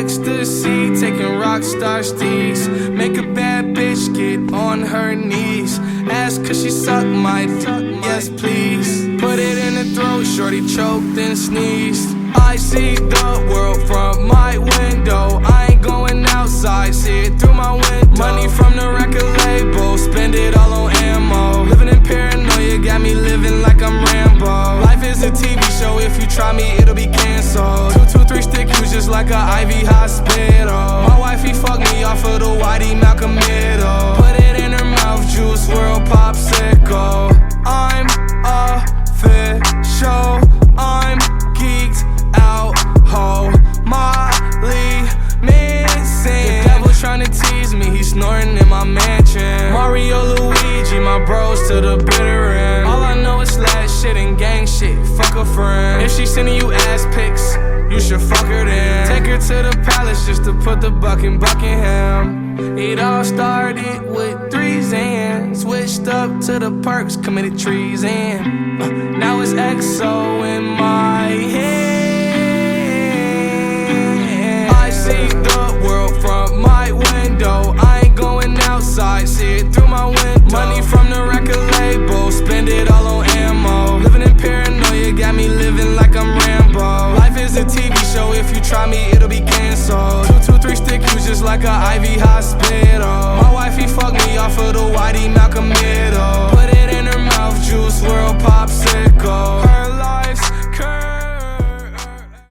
ecstasy, taking rock star steez. Make a bad bitch get on her knees. Ask cause she suck my dick, yes please. Put it in her throat, shorty choked and sneezed. I see the world from my window. I ain't going outside, see it through my window. Money from the record label, spend it all on ammo. Living in paranoia, got me living like I'm Rambo. Life is a TV show, if you try me, it'll be canceled. 223 stick you just like a IV hospital. My wifey fucked me off of the Whitey Malcolm middle. Put it in her mouth, Juice WRLD popsicle. I'm official, I'm geeked out, ho, Molly missing. The devil tryna tease me, he's snoring in my mansion. Mario, Luigi, my bros to the bitter end. All I know is slash shit and gang shit, fuck a friend. If she sending you ass pics, you should fuck her then. Take her to the palace just to put the buck in Buckingham. It all started with 3 Xans. Switched up to the perks, committed treason. Now it's XO in my head. I see the world from my window. I ain't going outside, see it through my window. Money from the record label, spend it all on ammo. Living in paranoia, got me living like I'm Rambo. Life is a TV show, if you try me, it'll be canceled. 223 stick you just like a IV hospital. My wifey fucked me off of the Whitey Malcolm middle. Put it in her mouth, Juice WRLD popsicle. Her life's